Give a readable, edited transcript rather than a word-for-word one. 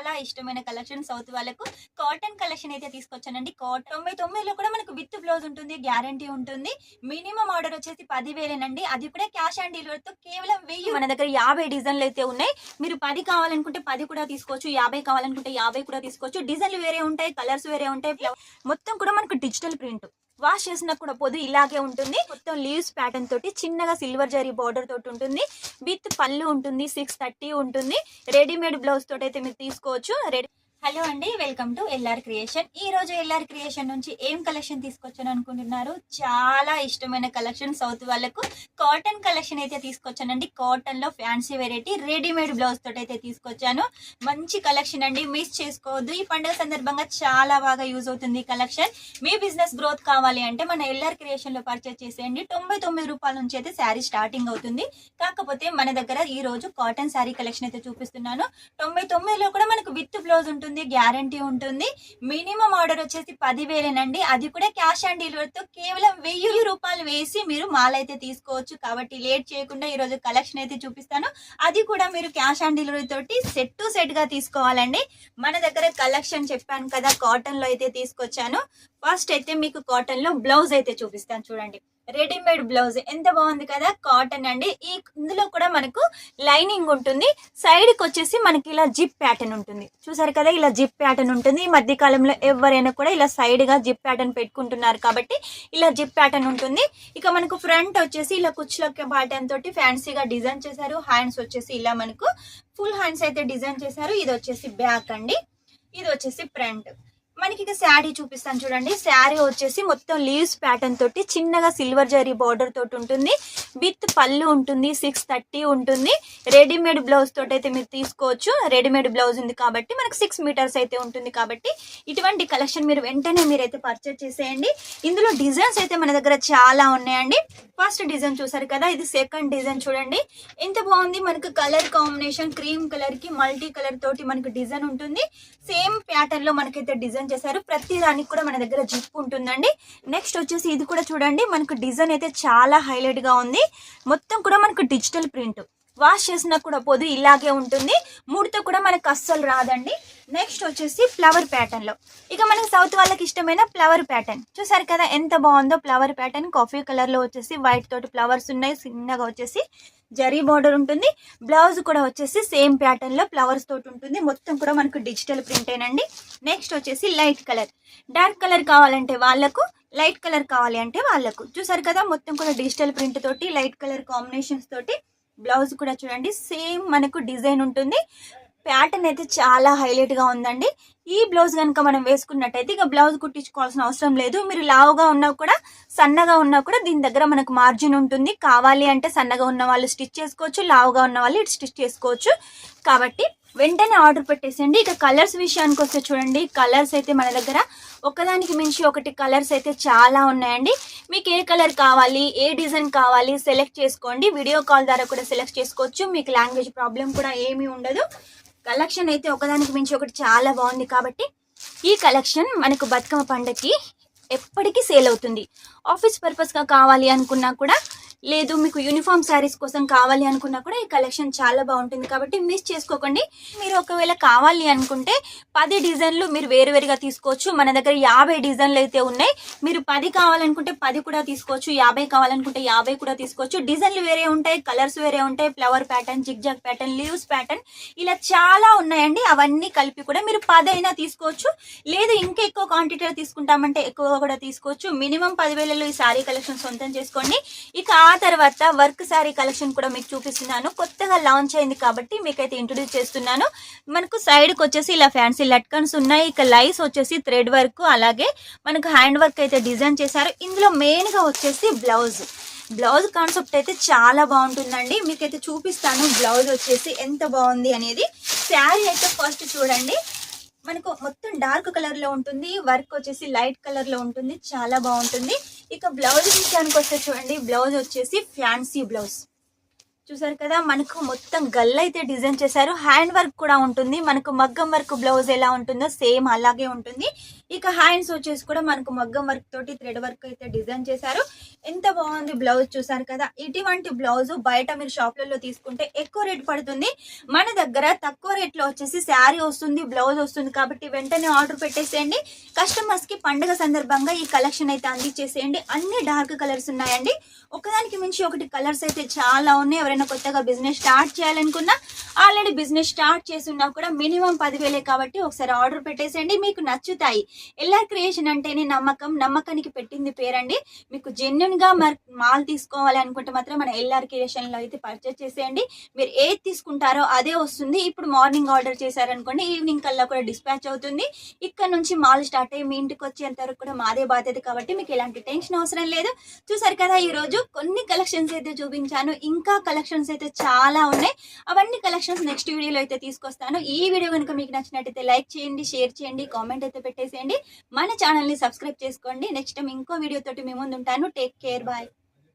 చాలా ఇష్టమైన collection south వాళ్ళకు కాటన్ కలెక్షన్ అయితే తీసుకొచ్చానండి. 99లో కూడా మనకు విత్ బ్లౌజ్ ఉంటుంది, గ్యారంటీ ఉంటుంది. మినిమం ఆర్డర్ వచ్చేసి 10,000నండి. అది కూడా క్యాష్ ఆన్ డెలివరీతో కేవలం 1000. మన దగ్గర 50 డిజైన్లు అయితే ఉన్నాయి. మీరు 10 కావాలనుకుంటే 10 కూడా తీసుకోవచ్చు, 50 కావాలనుకుంటే 50 కూడా తీసుకోవచ్చు. డిజైన్లు వేరే ఉంటాయి, కలర్స్ వేరే ఉంటాయి. మొత్తం కూడా మనకు డిజిటల్ ప్రింట్. వాష్ చేసినా కూడా పొద్దు ఇలాగే ఉంటుంది. మొత్తం లీవ్స్ ప్యాటర్న్ తోటి చిన్నగా సిల్వర్ జరీ బార్డర్ తోటి ఉంటుంది. విత్ పళ్ళు ఉంటుంది, 630 ఉంటుంది. రెడీమేడ్ బ్లౌజ్ తోటి అయితే మీరు తీసుకోవచ్చు. హలో అండి, వెల్కమ్ టు ఎల్ఆర్ క్రియేషన్. ఈ రోజు ఎల్ఆర్ క్రియేషన్ నుంచి ఏం కలెక్షన్ తీసుకొచ్చాను అనుకుంటున్నారు? చాలా ఇష్టమైన కలెక్షన్ సౌత్ వాళ్ళకు కాటన్ కలెక్షన్ అయితే తీసుకొచ్చానండి. కాటన్ లో ఫ్యాన్సీ వెరైటీ రెడీమేడ్ బ్లౌజ్ తోటి అయితే తీసుకొచ్చాను. మంచి కలెక్షన్ అండి, మిస్ చేసుకోవద్దు. ఈ పండుగ సందర్భంగా చాలా బాగా యూజ్ అవుతుంది ఈ కలెక్షన్. మీ బిజినెస్ గ్రోత్ కావాలి అంటే మన ఎల్ఆర్ క్రియేషన్ లో పర్చేస్ చేసేయండి. 99 రూపాయల నుంచి అయితే శారీ స్టార్టింగ్ అవుతుంది. కాకపోతే మన దగ్గర ఈ రోజు కాటన్ శారీ కలెక్షన్ అయితే చూపిస్తున్నాను. 99లో కూడా మనకు విత్ బ్లౌజ్ ఉంటుంది, గ్యారంటీ ఉంటుంది. మినిమం ఆర్డర్ వచ్చేసి 10,000నండి. అది కూడా క్యాష్ ఆన్ డెలివరీతో కేవలం 1000 రూపాయలు వేసి మీరు మాల్ అయితే తీసుకోవచ్చు. కాబట్టి లేట్ చేయకుండా ఈ రోజు కలెక్షన్ అయితే చూపిస్తాను. అది కూడా మీరు క్యాష్ ఆన్ డెలివరీ తోటి సెట్ టు సెట్ గా తీసుకోవాలండి. మన దగ్గర కలెక్షన్ చెప్పాను కదా, కాటన్ లో అయితే తీసుకొచ్చాను. ఫస్ట్ అయితే మీకు కాటన్ లో బ్లౌజ్ అయితే చూపిస్తాను. చూడండి, రెడీమేడ్ బ్లౌజ్ ఎంత బాగుంది కదా, కాటన్ అండి. ఇందులో కూడా మనకు లైనింగ్ ఉంటుంది. సైడ్ కి వచ్చేసి మనకి ఇలా జిప్ ప్యాటర్న్ ఉంటుంది. చూసారు కదా, ఇలా జిప్ ప్యాటర్న్ ఉంటుంది. ఈ మధ్య కాలంలో ఎవరైనా కూడా ఇలా సైడ్ గా జిప్ ప్యాటర్న్ పెట్టుకుంటున్నారు కాబట్టి ఇలా జిప్ ప్యాటర్న్ ఉంటుంది. ఇక మనకు ఫ్రంట్ వచ్చేసి ఇలా కుచ్చులకి ప్యాటర్న్ తోటి ఫ్యాన్సీగా డిజైన్ చేశారు. హ్యాండ్స్ వచ్చేసి ఇలా మనకు ఫుల్ హ్యాండ్స్ అయితే డిజైన్ చేశారు. ఇది వచ్చేసి బ్యాక్ అండి, ఇది వచ్చేసి ఫ్రంట్. మనకి ఇక శారీ చూపిస్తాను చూడండి. శారీ వచ్చేసి మొత్తం లీవ్స్ ప్యాటర్న్ తోటి చిన్నగా సిల్వర్ జరీ బార్డర్ తోటి ఉంటుంది. విత్ పళ్ళు ఉంటుంది, 630 ఉంటుంది. రెడీమేడ్ బ్లౌజ్ తోటి అయితే మీరు తీసుకోవచ్చు. రెడీమేడ్ బ్లౌజ్ ఉంది కాబట్టి మనకు 6 మీటర్స్ అయితే ఉంటుంది. కాబట్టి ఇటువంటి కలెక్షన్ మీరు వెంటనే మీరైతే పర్చేజ్ చేసేయండి. ఇందులో డిజైన్స్ అయితే మన దగ్గర చాలా ఉన్నాయండి. ఫస్ట్ డిజైన్ చూసారు కదా, ఇది సెకండ్ డిజైన్. చూడండి ఎంత బాగుంది. మనకు కలర్ కాంబినేషన్ క్రీమ్ కలర్ కి మల్టీ కలర్ తోటి మనకు డిజైన్ ఉంటుంది. సేమ్ ప్యాటర్న్ లో మనకైతే డిజైన్ చేశారు. ప్రతి దానికి కూడా మన దగ్గర జిప్ ఉంటుందండి. నెక్స్ట్ వచ్చేసి ఇది కూడా చూడండి, మనకు డిజైన్ అయితే చాలా హైలైట్ గా ఉంది. మొత్తం కూడా మనకు డిజిటల్ ప్రింట్. వాష్ చేసినా కూడా పొద్దు ఇలాగే ఉంటుంది. ముడితో కూడా మనకు అస్సలు రాదండి. నెక్స్ట్ వచ్చేసి ఫ్లవర్ ప్యాటర్న్ లో, ఇక మనకు సౌత్ వాళ్ళకి ఇష్టమైన ఫ్లవర్ ప్యాటర్న్. చూసారు కదా ఎంత బాగుందో ఫ్లవర్ ప్యాటర్న్. కాఫీ కలర్ లో వచ్చేసి వైట్ తోటి ఫ్లవర్స్ ఉన్నాయి. చిన్నగా వచ్చేసి జరీ బార్డర్ ఉంటుంది. బ్లౌజ్ కూడా వచ్చేసి సేమ్ ప్యాటర్న్ లో ఫ్లవర్స్ తోటి ఉంటుంది. మొత్తం కూడా మనకు డిజిటల్ ప్రింట్ ఏనండి. నెక్స్ట్ వచ్చేసి లైట్ కలర్. డార్క్ కలర్ కావాలంటే వాళ్ళకు, లైట్ కలర్ కావాలి అంటే వాళ్ళకు. చూసారు కదా, మొత్తం కూడా డిజిటల్ ప్రింట్ తోటి లైట్ కలర్ కాంబినేషన్స్ తోటి. బ్లౌజ్ కూడా చూడండి సేమ్ మనకు డిజైన్ ఉంటుంది. ప్యాటర్న్ అయితే చాలా హైలైట్ గా ఉందండి. ఈ బ్లౌజ్ కనుక మనం వేసుకున్నట్టయితే ఇక బ్లౌజ్ కుట్టించుకోవాల్సిన అవసరం లేదు. మీరు లావుగా ఉన్నా కూడా సన్నగా ఉన్నా కూడా దీని దగ్గర మనకు మార్జిన్ ఉంటుంది. కావాలి అంటే సన్నగా ఉన్న వాళ్ళు స్టిచ్ చేసుకోవచ్చు, లావుగా ఉన్న వాళ్ళు ఇటు స్టిచ్ చేసుకోవచ్చు. కాబట్టి వెంటనే ఆర్డర్ పెట్టేసండి. ఇక కలర్స్ విషయానికి వస్తే చూడండి, కలర్స్ అయితే మన దగ్గర ఒకదానికి మించి ఒకటి కలర్స్ అయితే చాలా ఉన్నాయండి. మీకు ఏ కలర్ కావాలి, ఏ డిజైన్ కావాలి సెలెక్ట్ చేసుకోండి. వీడియో కాల్ ద్వారా కూడా సెలెక్ట్ చేసుకోవచ్చు. మీకు లాంగ్వేజ్ ప్రాబ్లం కూడా ఏమీ ఉండదు. కలెక్షన్ అయితే ఒకదానికి మించి ఒకటి చాలా బాగుంది. కాబట్టి ఈ కలెక్షన్ మనకు బతుకమ్మ పండుగకి ఎప్పటికీ సేల్ అవుతుంది. ఆఫీస్ పర్పస్ గా కావాలి అనుకున్నా కూడా, లేదు మీకు యూనిఫామ్ శారీస్ కోసం కావాలి అనుకున్నా కూడా ఈ కలెక్షన్ చాలా బాగుంటుంది. కాబట్టి మిస్ చేసుకోకండి. మీరు ఒకవేళ కావాలి అనుకుంటే 10 డిజైన్లు మీరు వేరువేరుగా తీసుకోవచ్చు. మన దగ్గర 50 డిజైన్లు అయితే ఉన్నాయి. మీరు 10 కావాలనుకుంటే 10 కూడా తీసుకోవచ్చు, 50 కావాలనుకుంటే 50 కూడా తీసుకోవచ్చు. డిజైన్లు వేరే ఉంటాయి, కలర్స్ వేరే ఉంటాయి. Flower pattern, zigzag pattern, leaves pattern, ఇలా చాలా ఉన్నాయండి. అవన్నీ కలిపి కూడా మీరు 10 అయినా తీసుకోవచ్చు. లేదు ఇంకా ఎక్కువ క్వాంటిటీలో తీసుకుంటామంటే ఎక్కువ కూడా తీసుకోవచ్చు. మినిమం 10,000లో ఈ శారీ కలెక్షన్ సొంతం చేసుకోండి. ఇక ఆ తర్వాత వర్క్ శారీ కలెక్షన్ కూడా మీకు చూపిస్తున్నాను. కొత్తగా లాంచ్ అయింది కాబట్టి మీకైతే ఇంట్రొడ్యూస్ చేస్తున్నాను. మనకు సైడ్ కి వచ్చేసి ఇలా ఫ్యాన్సీ లట్కన్స్ ఉన్నాయి. ఇక లైస్ వచ్చేసి థ్రెడ్ వర్క్, అలాగే మనకు హ్యాండ్ వర్క్ అయితే డిజైన్ చేశారు. ఇందులో మెయిన్ గా వచ్చేసి బ్లౌజ్ కాన్సెప్ట్ అయితే చాలా బాగుంటుందండి. మీకైతే చూపిస్తాను బ్లౌజ్ వచ్చేసి ఎంత బాగుంది అనేది. శారీ అయితే ఫస్ట్ చూడండి, మనకు మొత్తం డార్క్ కలర్ లో ఉంటుంది. వర్క్ వచ్చేసి లైట్ కలర్ లో ఉంటుంది, చాలా బాగుంటుంది. ఇక బ్లౌజ్ విషయానికి వస్తే చూడండి, బ్లౌజ్ వచ్చేసి ఫ్యాన్సీ బ్లౌజ్. చూసారు కదా, మనకు మొత్తం గల్ల అయితే డిజైన్ చేశారు. హ్యాండ్ వర్క్ కూడా ఉంటుంది. మనకు మగ్గం వర్క్ బ్లౌజ్ ఎలా ఉంటుందో సేమ్ అలాగే ఉంటుంది. ఇక హ్యాండ్స్ వచ్చేసి కూడా మనకు మగ్గం వర్క్ తోటి థ్రెడ్ వర్క్ అయితే డిజైన్ చేశారు. ఎంత బాగుంది బ్లౌజ్, చూసారు కదా. ఇటువంటి బ్లౌజ్ బయట మీరు షాప్లలో తీసుకుంటే ఎక్కువ రేట్ పడుతుంది. మన దగ్గర తక్కువ రేట్ లో వచ్చేసి శారీ వస్తుంది, బ్లౌజ్ వస్తుంది. కాబట్టి వెంటనే ఆర్డర్ పెట్టేసేయండి. కస్టమర్స్ కి పండుగ సందర్భంగా ఈ కలెక్షన్ అయితే అందించేసేయండి. అన్ని డార్క్ కలర్స్ ఉన్నాయండి. ఒకదానికి మించి ఒకటి కలర్స్ అయితే చాలా ఉన్నాయి. ఎవరైనా కొత్తగా బిజినెస్ స్టార్ట్ చేయాలనుకున్నా, ఆల్రెడీ బిజినెస్ స్టార్ట్ చేస్తున్నా కూడా మినిమం 10,000 కాబట్టి ఒకసారి ఆర్డర్ పెట్టేసేయండి. మీకు నచ్చుతాయి. ఎల్ఆర్ క్రియేషన్ అంటేనే నమ్మకం, నమ్మకానికి పెట్టింది పేరండి. మీకు జెన్యున్ గా మాల్ తీసుకోవాలి అనుకుంటే మాత్రం మన ఎల్ఆర్ క్రియేషన్ లో అయితే పర్చేస్ చేసేయండి. మీరు ఏది తీసుకుంటారో అదే వస్తుంది. ఇప్పుడు మార్నింగ్ ఆర్డర్ చేశారనుకోండి, ఈవినింగ్ కల్లా కూడా డిస్పాచ్ అవుతుంది. ఇక్కడ నుంచి మాల్ స్టార్ట్ అయ్యి మీ ఇంటికి వచ్చేంత వరకు కూడా మాదే బాధ్యత కాబట్టి మీకు ఎలాంటి టెన్షన్ అవసరం లేదు. చూసారు కదా, ఈ రోజు కొన్ని కలెక్షన్స్ అయితే చూపించాను. ఇంకా కలెక్షన్స్ అయితే చాలా ఉన్నాయి. అవన్నీ కలెక్షన్స్ నెక్స్ట్ వీడియోలో అయితే తీసుకొస్తాను. ఈ వీడియో కనుక మీకు నచ్చినట్టయితే లైక్ చేయండి, షేర్ చేయండి, కామెంట్ అయితే పెట్టేసేయండి. మన ఛానల్ ని సబ్స్క్రైబ్ చేసుకోండి. నెక్స్ట్ టైం ఇంకో వీడియో తోటి మీ ముందు ఉంటాను. Take care, bye.